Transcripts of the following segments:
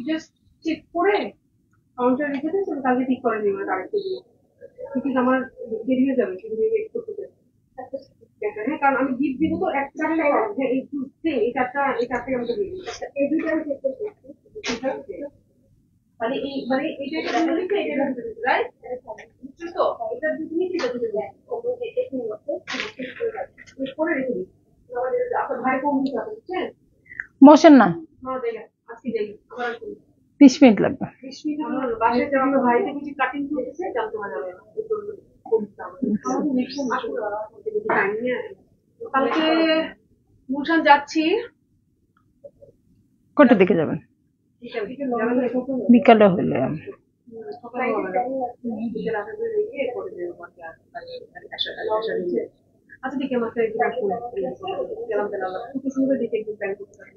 Just check করে counter রেখে this, আমি কালকে ঠিক করে নিব আরেকটু দিয়ে, ঠিক আমার দেরি হয়ে যাবে, শুধু ওয়েট করতে দেবে। হ্যাঁ, কারণ আমি গিফট দিব তো এক চারটা, হ্যাঁ এই চারটা আমাকে দিয়ে দিই, এই দুইটা আমি চেক করতে মানে এই মানে এটা লিখে এটা রাইট, বুঝছো তো? এটা যদি নিচে যেতে দেয় ওকে একটু করে রেখে দিই। আপনার ভাই কোন দিকে আছে বুঝছেন? বসেন না, হ্যাঁ দেখেন আজকে যাই আবার 20 মিনিট লাগবে। 20 মিনিট আমার বাসায় যাওয়ার ভাইতে কিছু কাটিং করেছে, জানতে পারা যাবে না। কালকে গুলশান যাচ্ছি। কটার দিকে যাবেন? বিকালে হলে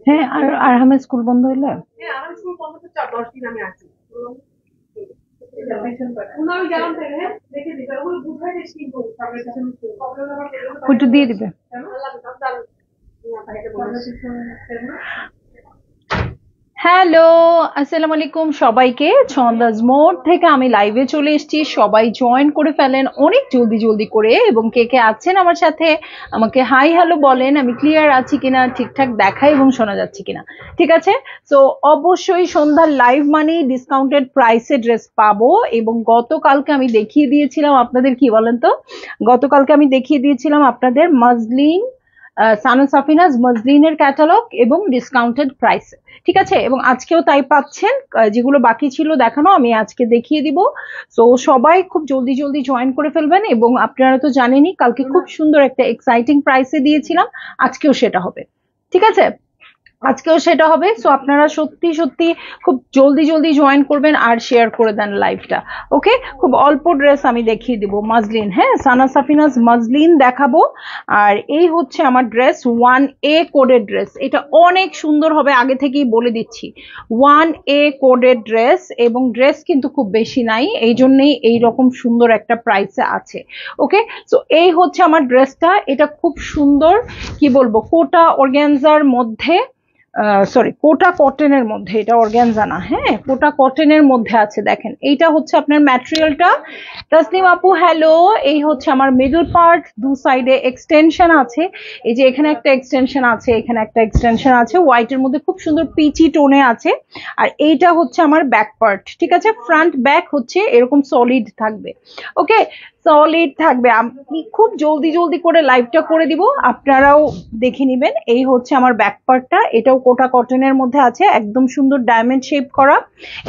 হ্যাঁ, আর আরহামের স্কুল বন্ধ হইলে ওইটা দিয়ে দিবে। হ্যালো, আসসালামু আলাইকুম সবাইকে। ছন্দাজ মোড থেকে আমি লাইভে চলে এসেছি, সবাই জয়েন করে ফেলেন অনেক জলদি জলদি করে, এবং কে কে আছেন আমার সাথে আমাকে হাই হ্যালো বলেন, আমি ক্লিয়ার আছি কিনা, ঠিকঠাক দেখাই এবং শোনা যাচ্ছে কিনা। ঠিক আছে, তো অবশ্যই সন্ধ্যার লাইভ মানেই ডিসকাউন্টেড প্রাইসে ড্রেস পাবো। এবং গতকালকে আমি দেখিয়ে দিয়েছিলাম আপনাদের, কি বলেন তো, গতকালকে আমি দেখিয়ে দিয়েছিলাম আপনাদের মজলিন, সানা সাফিনাজ মজলিনের ক্যাটালগ এবং ডিসকাউন্টেড প্রাইস। ঠিক আছে, এবং আজকেও তাই পাচ্ছেন, যেগুলো বাকি ছিল দেখানো আমি আজকে দেখিয়ে দিব। তো সবাই খুব জলদি জলদি জয়েন করে ফেলবেন। এবং আপনারা তো জানেনই কালকে খুব সুন্দর একটা এক্সাইটিং প্রাইসে দিয়েছিলাম, আজকেও সেটা হবে। ঠিক আছে, আজকেও সেটা হবে। সো আপনারা সত্যি সত্যি খুব জলদি জলদি জয়েন করবেন আর শেয়ার করে দেন লাইভটা। ওকে, খুব অল্প ড্রেস আমি দেখিয়ে দিব মজলিন, হ্যাঁ সানা সাফিনাজ মজলিন দেখাবো। আর এই হচ্ছে আমার ড্রেস 1A কোডের ড্রেস, এটা অনেক সুন্দর হবে, আগে থেকেই বলে দিচ্ছি। 1A কোডের ড্রেস, এবং ড্রেস কিন্তু খুব বেশি নাই, এই জন্যই এইরকম সুন্দর একটা প্রাইসে আছে। ওকে, সো এই হচ্ছে আমার ড্রেসটা, এটা খুব সুন্দর, কি বলবো, কোটা অর্গানজার মধ্যে, সরি কোটা কটনের মধ্যে, এটা অর্গানজা না, হ্যাঁ কোটা কটনের মধ্যে আছে। দেখেন এইটা হচ্ছে আপনার ম্যাটেরিয়ালটা। তাসনিম আপু হ্যালো, এই হচ্ছে আমার মিডল পার্ট, দু সাইডে এক্সটেনশন আছে, এই যে এখানে একটা এক্সটেনশন আছে, এখানে একটা এক্সটেনশন আছে, হোয়াইটের মধ্যে খুব সুন্দর পিচি টোনে আছে। আর এইটা হচ্ছে আমার ব্যাক পার্ট। ঠিক আছে, ফ্রন্ট ব্যাক হচ্ছে এরকম সলিড থাকবে। ওকে, সলিড থাকবে। আমি খুব জলদি জলদি করে লাইভটা করে দিব, আপনারাও দেখে নেবেন। এই হচ্ছে আমার ব্যাক পার্টটা, এটাও কোটা কটনের মধ্যে আছে, একদম সুন্দর ডায়মন্ড শেপ করা।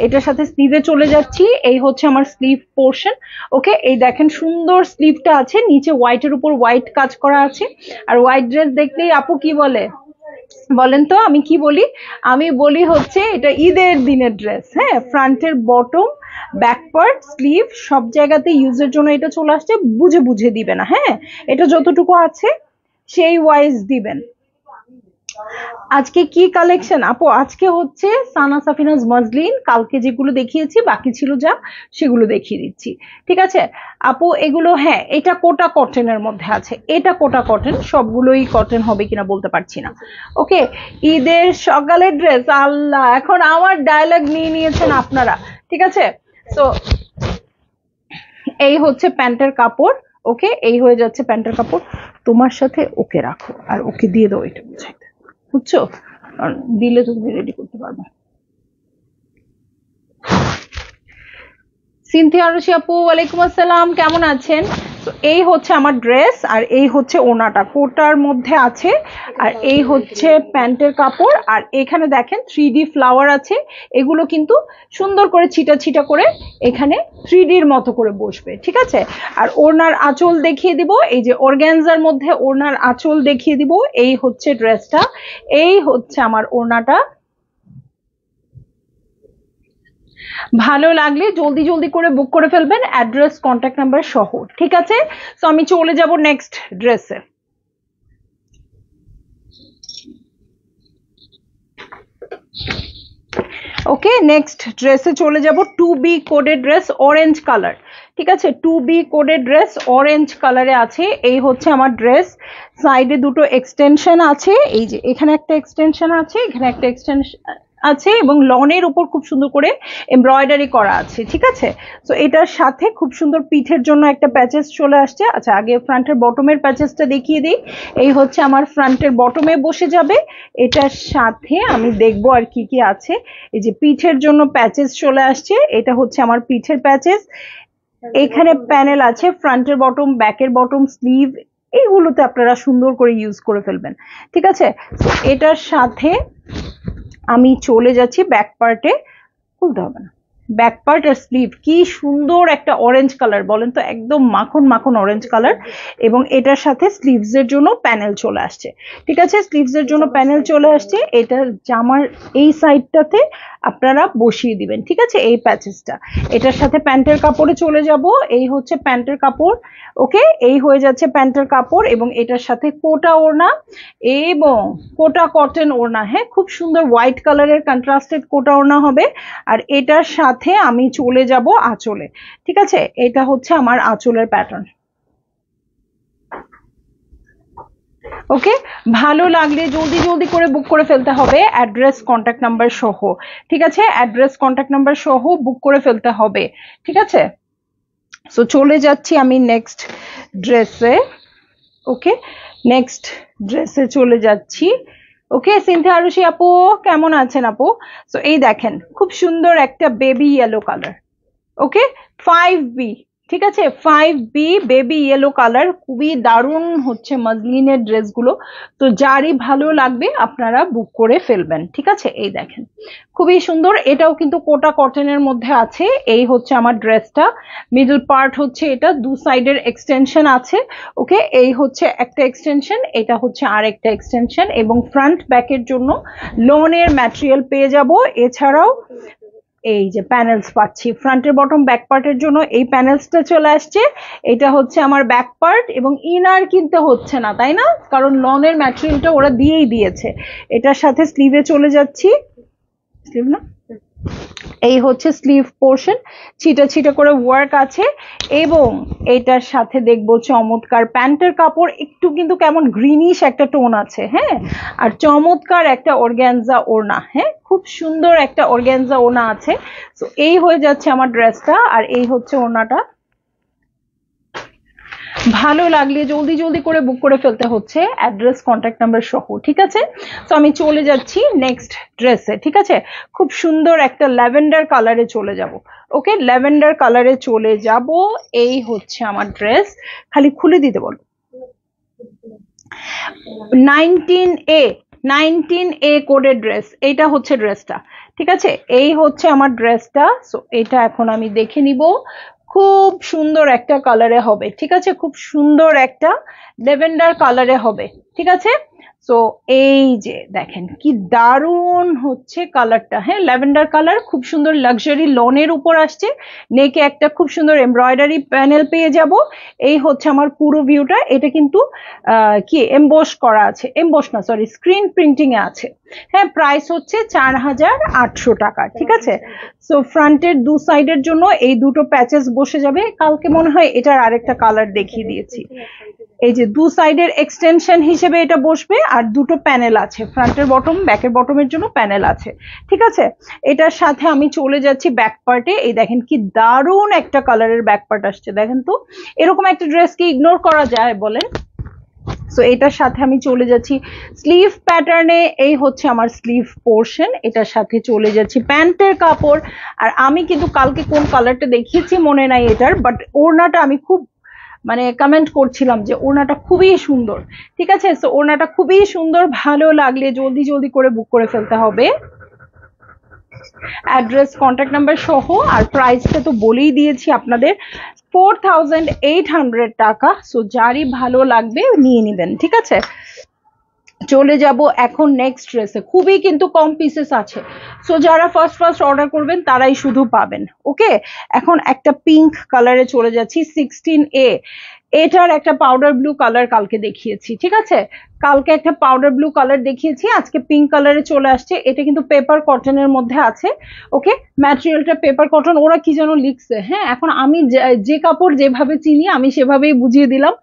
এটার সাথে স্লিভে চলে যাচ্ছি, এই হচ্ছে আমার স্লিভ পোর্শন। ওকে, এই দেখেন সুন্দর স্লিভটা আছে, নিচে হোয়াইটের উপর হোয়াইট কাজ করা আছে। আর হোয়াইট ড্রেস দেখলেই আপু কি বলে বলেন তো, আমি কি বলি? আমি বলি হচ্ছে এটা ঈদের দিনের ড্রেস। হ্যাঁ, ফ্রন্টের বটম, ব্যাক পার্ট, স্লিভ সব জায়গাতে ইউজের জন্য এটা চলে আসছে, বুঝে বুঝে দিবে না। হ্যাঁ, এটা যতটুকু আছে সেই ওয়াইজ দিবেন। আজকে কি কালেকশন আপু? আজকে হচ্ছে সানা সাফিনাজ মজলিন, কালকে যেগুলো দেখিয়েছি বাকি ছিল যা সেগুলো দেখিয়ে দিচ্ছি। ঠিক আছে আপু, এগুলো হ্যাঁ এটা কোটা কটনের মধ্যে আছে, এটা কোটা কটন, সবগুলোই কটন হবে কিনা বলতে পারছি না। ওকে, ঈদের সকালের ড্রেস, আল্লাহ এখন আমার ডায়লগ নিয়ে নিয়েছেন আপনারা। ঠিক আছে, তো এই হচ্ছে প্যান্টের কাপড়। ওকে, এই হয়ে যাচ্ছে প্যান্টের কাপড়। তোমার সাথে ওকে রাখো আর ওকে দিয়ে দাও, এটা বুঝাইতে, বুঝছো? দিলে তুমি রেডি করতে পারবে। সিনথিয়া আরশি আপু ওয়ালাইকুম আসসালাম, কেমন আছেন? তো এই হচ্ছে আমার ড্রেস, আর এই হচ্ছে ওনাটা কোটার মধ্যে আছে, আর এই হচ্ছে প্যান্টের কাপড়। আর এখানে দেখেন 3D ফ্লাওয়ার আছে, এগুলো কিন্তু সুন্দর করে ছিটা ছিটা করে এখানে 3Dর মতো করে বসবে। ঠিক আছে, আর ওড়নার আঁচল দেখিয়ে দিব, এই যে অর্গানজার মধ্যে ওড়নার আঁচল দেখিয়ে দিব। এই হচ্ছে ড্রেসটা, এই হচ্ছে আমার ওড়নাটা। ভালো লাগলে জলদি জলদি করে বুক করে ফেলবেন, অ্যাড্রেস কন্ট্যাক্ট নাম্বার সহ। ঠিক আছে, সো আমি চলে যাব নেক্সট ড্রেসে। ওকে, নেক্সট ড্রেসে চলে যাব। 2B কোডের ড্রেস, অরেঞ্জ কালার। ঠিক আছে, 2B কোডের ড্রেস অরেঞ্জ কালারে আছে। এই হচ্ছে আমার ড্রেস, সাইডে দুটো এক্সটেনশন আছে, এই যে এখানে একটা এক্সটেনশন আছে, এখানে একটা এক্সটেনশন আছে এবং লনের উপর খুব সুন্দর করে এমব্রয়ডারি করা আছে, ঠিক আছে। তো এটার সাথে খুব সুন্দর পিঠের জন্য একটা প্যাচেস চলে আসছে। আচ্ছা, আগে ফ্রন্টের বটমের প্যাচেসটা দেখিয়ে দিই। এই হচ্ছে আমার ফ্রন্টের বটমে বসে যাবে। এটার সাথে আমি দেখবো আর কি কি আছে। এই যে পিঠের জন্য প্যাচেস চলে আসছে, এটা হচ্ছে আমার পিঠের প্যাচেস। এখানে প্যানেল আছে, ফ্রন্টের বটম, ব্যাকের বটম, স্লিভ, এইগুলোতে আপনারা সুন্দর করে ইউজ করে ফেলবেন, ঠিক আছে। তো এটার সাথে আমি চলে যাচ্ছি ব্যাক পার্টে। খুলতে হবে না। ব্যাক পার্ট আর স্লিভ, কি সুন্দর একটা অরেঞ্জ কালার, বলেন তো, একদম মাখন মাখন অরেঞ্জ কালার। এবং এটার সাথে স্লিভস এর জন্য প্যানেল চলে আসছে, ঠিক আছে। স্লিভস এর জন্য প্যানেল চলে আসছে। এটা জামার এই সাইডটাতে আপনারা বসিয়ে দিবেন, ঠিক আছে, এই প্যাচেসটা। এটার সাথে প্যান্টের কাপড়ে চলে যাব। এই হচ্ছে প্যান্টের কাপড়, ওকে। এই হয়ে যাচ্ছে প্যান্টের কাপড় এবং এটার সাথে কোটা ওড়না এবং কোটা কটন ওড়না, হ্যাঁ, খুব সুন্দর হোয়াইট কালারের কন্ট্রাস্টেড কোটা ওড়না হবে। আর এটার সাথে আমি চলে যাব আঁচলে, ঠিক আছে। এটা হচ্ছে আমার আঁচলের প্যাটার্ন, ওকে। ভালো লাগলে জলদি জলদি করে বুক করে ফেলতে হবে, অ্যাড্রেস কন্ট্যাক্ট নাম্বার সহ, ঠিক আছে। অ্যাড্রেস কন্ট্যাক্ট নাম্বার সহ বুক করে ফেলতে হবে, ঠিক আছে। সো চলে যাচ্ছি আমি নেক্সট ড্রেসে, ওকে। নেক্সট ড্রেসে চলে যাচ্ছি, ওকে। সিনথিয়া আরুষি আপু কেমন আছেন আপু? সো এই দেখেন, খুব সুন্দর একটা বেবি ইয়েলো কালার, ওকে, 5B, ঠিক আছে, 5B বেবি ইয়েলো কালার। খুবই দারুণ হচ্ছে মসলিনের ড্রেসগুলো। তো যারই ভালো লাগবে আপনারা বুক করে ফেলবেন, ঠিক আছে। এই দেখেন, খুবই সুন্দর। এটাও কিন্তু কোটা কটনের মধ্যে আছে। এই হচ্ছে আমার ড্রেসটা, মিডল পার্ট হচ্ছে এটা, দু সাইডের এক্সটেনশন আছে, ওকে। এই হচ্ছে একটা এক্সটেনশন, এটা হচ্ছে আর একটা এক্সটেনশন এবং ফ্রন্ট ব্যাকের জন্য লোনের ম্যাটেরিয়াল পেয়ে যাব। এছাড়াও এই যে প্যানেলস পাচ্ছি ফ্রন্টের বটম ব্যাক পার্টের জন্য, এই প্যানেলসটা চলে আসছে। এটা হচ্ছে আমার ব্যাক পার্ট এবং ইনার কিনতে হচ্ছে না, তাই না, কারণ লনের ম্যাটেরিয়ালটা ওরা দিয়েই দিয়েছে। এটার সাথে স্লিভে চলে যাচ্ছি, স্লিভ না, এই হচ্ছে স্লিভ পোর্শন, ছিটা ছিটা করে ওয়ার্ক আছে। এবং এটার সাথে দেখবো চমৎকার প্যান্টের কাপড়, একটু কিন্তু কেমন গ্রিনিশ একটা টোন আছে, হ্যাঁ। আর চমৎকার একটা অর্গ্যানজা ওড়না, হ্যাঁ, খুব সুন্দর একটা অর্গ্যানজা ওড়না আছে। তো এই হয়ে যাচ্ছে আমার ড্রেসটা, আর এই হচ্ছে ওড়নাটা। ভালো লাগলে জলদি জলদি করে বুক করে ফেলতে হচ্ছে, অ্যাড্রেস কন্ট্যাক্ট নাম্বার সহ, ঠিক আছে। তো আমি চলে যাচ্ছি নেক্সট ড্রেসে, ঠিক আছে। খুব সুন্দর একটা ল্যাভেন্ডার কালারে চলে যাব, ওকে। ল্যাভেন্ডার কালারে চলে যাব। এই হচ্ছে আমার ড্রেস, খালি খুলে দিতে বলো। 19A, 19A কোডের ড্রেস, এইটা হচ্ছে ড্রেসটা, ঠিক আছে। এই হচ্ছে আমার ড্রেসটা। সো এটা এখন আমি দেখে নিব। খুব সুন্দর একটা কালারে হবে, ঠিক আছে, খুব সুন্দর একটা ল্যাভেন্ডার কালারে হবে, ঠিক আছে। সো এই যে দেখেন কি দারুণ হচ্ছে কালারটা, হ্যাঁ, ল্যাভেন্ডার কালার, খুব সুন্দর লাক্সারি লনের উপর আসছে। নেকে একটা খুব সুন্দর এমব্রয়ডারি প্যানেল পেয়ে যাব। এই হচ্ছে আমার পুরো ভিউটা। এটা কিন্তু কি এমবোস করা আছে, এমবোস না, সরি, স্ক্রিন প্রিন্টিং এ আছে, হ্যাঁ। প্রাইস হচ্ছে 4800 টাকা, ঠিক আছে। সো ফ্রন্টের দু সাইডের জন্য এই দুটো প্যাচেস বসে যাবে। কালকে মনে হয় এটার আরেকটা কালার দেখিয়ে দিয়েছি। এই যে দু সাইডের এক্সটেনশন হিসেবে এটা বসবে, আর দুটো প্যানেল আছে, ফ্রন্টের বটম ব্যাকের বটমের জন্য প্যানেল আছে, ঠিক আছে। এটার সাথে আমি চলে যাচ্ছি ব্যাক পার্টে। এই দেখেন কি দারুণ একটা কালারের ব্যাক পার্ট আসছে, দেখেন তো। এরকম একটা ড্রেস কি ইগনোর করা যায় বলেন? সো এটার সাথে আমি চলে যাচ্ছি স্লিভ প্যাটার্নে। এই হচ্ছে আমার স্লিভ পোর্শন। এটার সাথে চলে যাচ্ছি প্যান্টের কাপড়। আর আমি কিন্তু কালকে কোন কালারটা দেখিয়েছি মনে নাই এটার, বাট ওড়নাটা আমি খুব মানে কমেন্ট করছিলাম যে ওড়নাটা খুবই সুন্দর, ঠিক আছে। সো ওড়নাটা খুবই সুন্দর, ভালো লাগলে জলদি জলদি করে বুক করে ফেলতে হবে, অ্যাড্রেস কন্ট্যাক্ট নাম্বার সহ। আর প্রাইসটা তো বলেই দিয়েছি আপনাদের, 4800 টাকা। সো যারই ভালো লাগবে নিয়ে নেবেন, ঠিক আছে। চলে যাব এখন নেক্সট ড্রেসে, খুবই কিন্তু কম পিসেস আছে। সো যারা ফার্স্ট ফার্স্ট অর্ডার করবেন তারাই শুধু পাবেন, ওকে। এখন একটা পিঙ্ক কালারে চলে যাচ্ছি, 16A। এটার একটা পাউডার ব্লু কালার কালকে দেখিয়েছি, ঠিক আছে? কালকে একটা পাউডার ব্লু কালার দেখিয়েছি, আজকে পিঙ্ক কালারে চলে আসছে। এটা কিন্তু পেপার কটনের মধ্যে আছে। ওকে, ম্যাটেরিয়ালটা পেপার কটন, ওরা কি যেন লিখছে, হ্যাঁ এখন আমি যে কাপড় যেভাবে চিনি আমি সেভাবেই বুঝিয়ে দিলাম।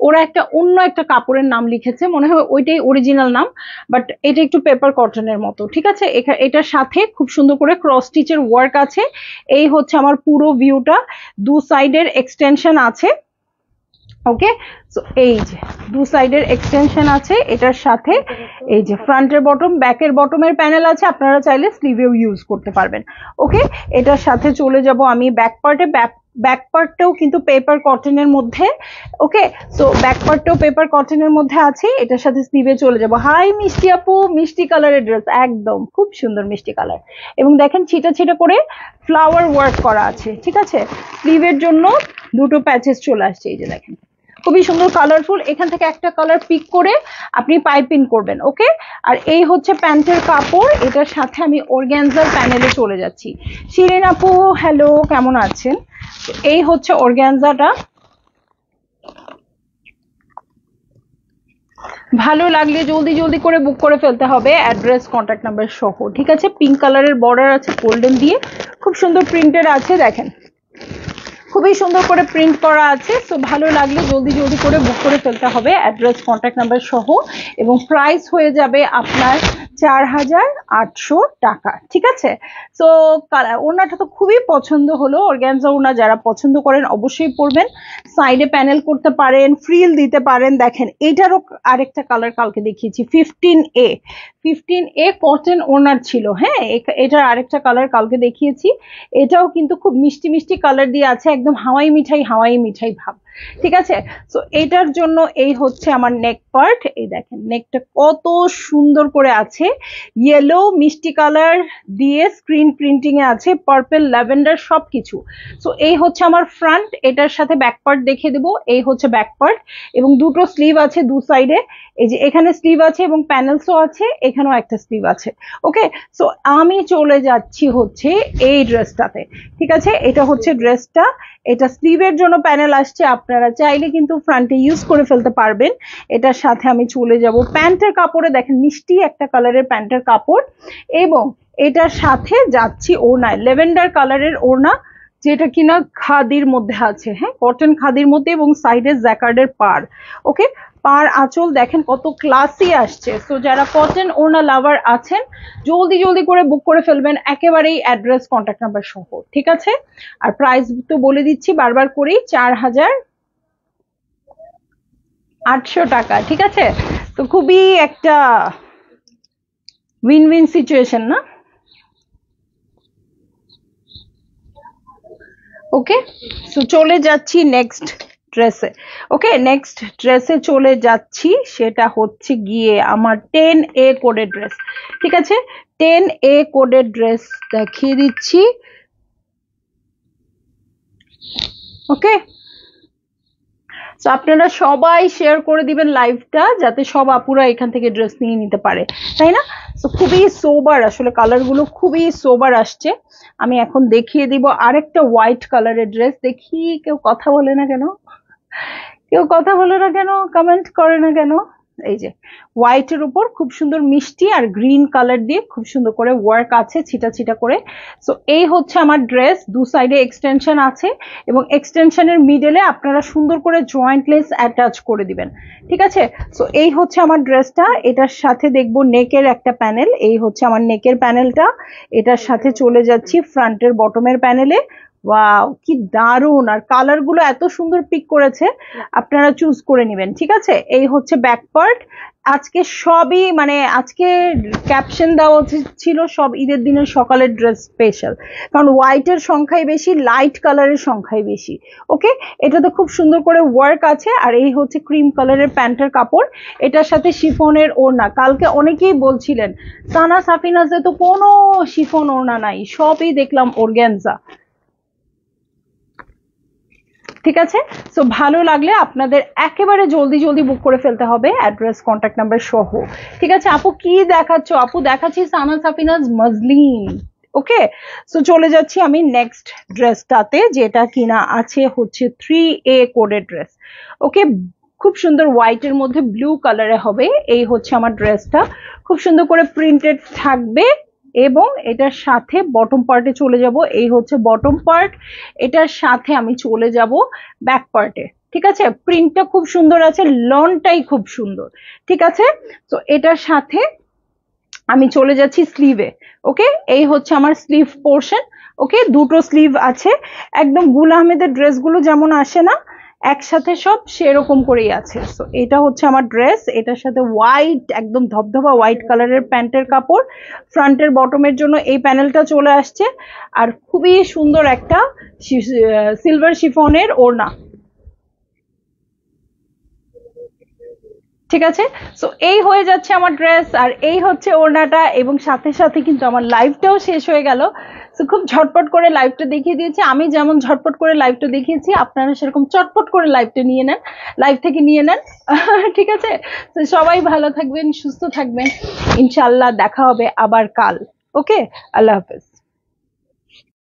ওরা একটা অন্য একটা কাপড়ের নাম লিখেছে, মনে হয় ওইটাই অরিজিনাল নাম, বাট এটা একটু পেপার কটনের মতো, ঠিক আছে? এটার সাথে খুব সুন্দর করে ক্রস স্টিচের ওয়ার্ক আছে। এই হচ্ছে আমার পুরো ভিউটা, দু সাইডের এক্সটেনশন আছে। ওকে, সো এই যে দু সাইডের এক্সটেনশন আছে, এটার সাথে এই যে ফ্রন্টের বটম ব্যাকের বটমের প্যানেল আছে, আপনারা চাইলে স্লিভেও ইউজ করতে পারবেন। ওকে, এটার সাথে চলে যাব আমি ব্যাক পার্টে। ব্যাক পার্টটাও কিন্তু পেপার কটনের মধ্যে। ওকে, সো ব্যাক পার্টটাও পেপার কটনের মধ্যে আছে, এটার সাথে স্লিভে চলে যাব। হাই মিষ্টি আপু, মিষ্টি কালারের ড্রেস, একদম খুব সুন্দর মিষ্টি কালার, এবং দেখেন ছিটা ছিটা করে ফ্লাওয়ার ওয়ার্ক করা আছে, ঠিক আছে? স্লিভের জন্য দুটো প্যাচেস চলে আসছে, এই যে দেখেন খুবই সুন্দর কালারফুল। এখান থেকে একটা কালার পিক করে আপনি পাইপিং করবেন। ওকে, আর এই হচ্ছে প্যান্টের কাপড়, এটার সাথে আমি অর্গানজার প্যানেলে চলে যাচ্ছি। শিরিন আপু হ্যালো, কেমন আছেন? এই হচ্ছে অর্গানজাটা, ভালো লাগলে জলদি জলদি করে বুক করে ফেলতে হবে, অ্যাড্রেস কন্ট্যাক্ট নাম্বার সহ, ঠিক আছে? পিঙ্ক কালারের বর্ডার আছে গোল্ডেন দিয়ে, খুব সুন্দর প্রিন্টের আছে, দেখেন খুবই সুন্দর করে প্রিন্ট করা আছে। সো ভালো লাগলে জলদি জলদি করে বুক করে ফেলতে হবে, অ্যাড্রেস কন্ট্যাক্ট নাম্বার সহ, এবং প্রাইস হয়ে যাবে আপনার 4800 টাকা, ঠিক আছে? সো ওড়নাটা তো খুবই পছন্দ হলো, অর্গানজা ওড়না যারা পছন্দ করেন অবশ্যই পরবেন। সাইডে প্যানেল করতে পারেন, ফ্রিল দিতে পারেন। দেখেন এইটারও আরেকটা কালার কালকে দেখিয়েছি, 15A কটন ওড়নার ছিল, হ্যাঁ এটার আরেকটা কালার কালকে দেখিয়েছি। এটাও কিন্তু খুব মিষ্টি মিষ্টি কালার দিয়ে আছে, একদম হাওয়াই মিঠাই ভাব, ঠিক আছে? সো এটার জন্য এই হচ্ছে আমার নেক পার্ট, এই দেখেন নেকটা কত সুন্দর করে আছে, ইয়েলো মিষ্টি কালার দিয়ে স্ক্রিন প্রিন্টিং এ আছে, পার্পল ল্যাভেন্ডার সবকিছু। সো এই হচ্ছে আমার ফ্রন্ট, এটার সাথে ব্যাক পার্ট দেখিয়ে দেবো। এই হচ্ছে ব্যাক পার্ট, এবং দুটো স্লিভ আছে দু সাইডে, এই যে এখানে স্লিভ আছে এবং প্যানেলসও আছে, এখানেও একটা স্লিভ আছে। ওকে, সো আমি চলে যাচ্ছি হচ্ছে এই ড্রেসটাতে, ঠিক আছে? এটা হচ্ছে ড্রেসটা, এটা স্লিভের জন্য প্যানেল আসছে, আপনারা চাইলে কিন্তু ফ্রন্টে ইউজ করে ফেলতে পারবেন। এটার সাথে আমি চলে যাব প্যান্টের কাপড়ে, দেখেন মিষ্টি একটা কালারের প্যান্টের কাপড়, এবং এটার সাথে যাচ্ছি ওড়নায়, লেভেন্ডার কালারের ওড়না, যেটা কিনা খাদির মধ্যে আছে, হ্যাঁ কটন খাদির মধ্যে, এবং সাইডে জ্যাকার্ডের পার। ওকে, পার আঁচল দেখেন কত ক্লাসি আসছে। সো যারা কটন ওড়না লাভার আছেন জলদি জলদি করে বুক করে ফেলবেন, একেবারেই অ্যাড্রেস কন্ট্যাক্ট নাম্বার সহ, ঠিক আছে? আর প্রাইস তো বলে দিচ্ছি বারবার করেই, 4800 টাকা, ঠিক আছে? তো খুবই একটা উইন উইন সিচুয়েশন না? ওকে, সো চলে যাচ্ছি নেক্সট ড্রেসে। ওকে, নেক্সট ড্রেসে চলে যাচ্ছি, সেটা হচ্ছে গিয়ে আমার 10A কোডের ড্রেস, ঠিক আছে? 10A কোডের ড্রেস দেখিয়ে দিচ্ছি। ওকে, তো আপনারা সবাই শেয়ার করে দিবেন লাইভটা, যাতে সব আপুরা এখান থেকে ড্রেস নিয়ে নিতে পারে, তাই না? তো খুবই সোবার, আসলে কালার গুলো খুবই সোবার আসছে। আমি এখন দেখিয়ে দিব আরেকটা হোয়াইট কালারের ড্রেস। দেখি কেউ কথা বলে না কেন, কমেন্ট করে না কেন? এই যে হোয়াইটের উপর খুব সুন্দর মিষ্টি আর গ্রিন কালার দিয়ে খুব সুন্দর করে ওয়ার্ক আছে ছিটা ছিটা করে। সো এই হচ্ছে আমার ড্রেস, দু সাইডে এক্সটেনশন আছে, এবং এক্সটেনশনের মিডলে আপনারা সুন্দর করে জয়েন্ট লেস অ্যাটাচ করে দিবেন, ঠিক আছে? সো এই হচ্ছে আমার ড্রেসটা, এটার সাথে দেখবো নেকের একটা প্যানেল, এই হচ্ছে আমার নেকের প্যানেলটা, এটার সাথে চলে যাচ্ছি ফ্রন্টের বটমের প্যানেলে। ওয়াও কি দারুন, আর কালার গুলো এত সুন্দর পিক করেছে, আপনারা চুজ করে নেবেন, ঠিক আছে? এই হচ্ছে ব্যাক পার্ট। আজকে সবই মানে আজকে ক্যাপশন দেওয়া ছিল সব ঈদের দিনের সকালের ড্রেস স্পেশাল, কারণ হোয়াইটের সংখ্যাই বেশি, লাইট কালারের সংখ্যাই বেশি। ওকে, এটাতে খুব সুন্দর করে ওয়ার্ক আছে, আর এই হচ্ছে ক্রিম কালারের প্যান্টের কাপড়, এটার সাথে শিফনের ওড়না। কালকে অনেকেই বলছিলেন সানা সাফিনাজে তো কোনো শিফন ওড়না নাই, সবই দেখলাম অর্গানজা, ঠিক আছে? সো ভালো লাগলে আপনাদের একেবারে জলদি জলদি বুক করে ফেলতে হবে, অ্যাড্রেস কন্ট্যাক্ট নাম্বার সহ, ঠিক আছে? আপু কি দেখাচ্ছ? আপু দেখাচ্ছি সানা সাফিনাজ মজলিন, ওকে, সো চলে যাচ্ছি আমি নেক্সট ড্রেসটাতে, যেটা কিনা আছে হচ্ছে 3A কোডের ড্রেস। ওকে, খুব সুন্দর হোয়াইটের মধ্যে ব্লু কালারে হবে, এই হচ্ছে আমার ড্রেসটা। খুব সুন্দর করে প্রিন্টেড থাকবে এবং এটার সাথে বটম পার্টে চলে যাব, এই হচ্ছে বটম পার্ট। এটার সাথে আমি চলে যাব ব্যাক পার্টে। ঠিক আছে, প্রিন্টটা খুব সুন্দর আছে, লনটাই খুব সুন্দর। ঠিক আছে, তো এটার সাথে আমি চলে যাচ্ছি স্লিভে। ওকে, এই হচ্ছে আমার স্লিভ পোর্শন। ওকে, দুটো স্লিভ আছে, একদম গুল আহমেদের ড্রেসগুলো যেমন আসে না একসাথে সব, সেরকম করেই আছে। সো এটা হচ্ছে আমার ড্রেস, এটার সাথে হোয়াইট, একদম ধবধবা হোয়াইট কালারের প্যান্টের কাপড়, ফ্রন্টের বটমের জন্য এই প্যানেলটা চলে আসছে, আর খুবই সুন্দর একটা সিলভার শিফনের ওড়না। ঠিক আছে, সো এই হয়ে যাচ্ছে আমার ড্রেস, আর এই হচ্ছে ওড়নাটা, এবং সাথে সাথে কিন্তু আমার লাইভটাও শেষ হয়ে গেল। সো খুব ঝটপট করে লাইভটা দেখিয়ে দিয়েছি, আমি যেমন ঝটপট করে লাইভটা দেখিয়েছি আপনারা সেরকম চটপট করে লাইভটা নিয়ে নেন, লাইভ থেকে নিয়ে নেন। ঠিক আছে, তো সবাই ভালো থাকবেন, সুস্থ থাকবেন, ইনশাল্লাহ দেখা হবে আবার কাল। ওকে, আল্লাহ হাফেজ।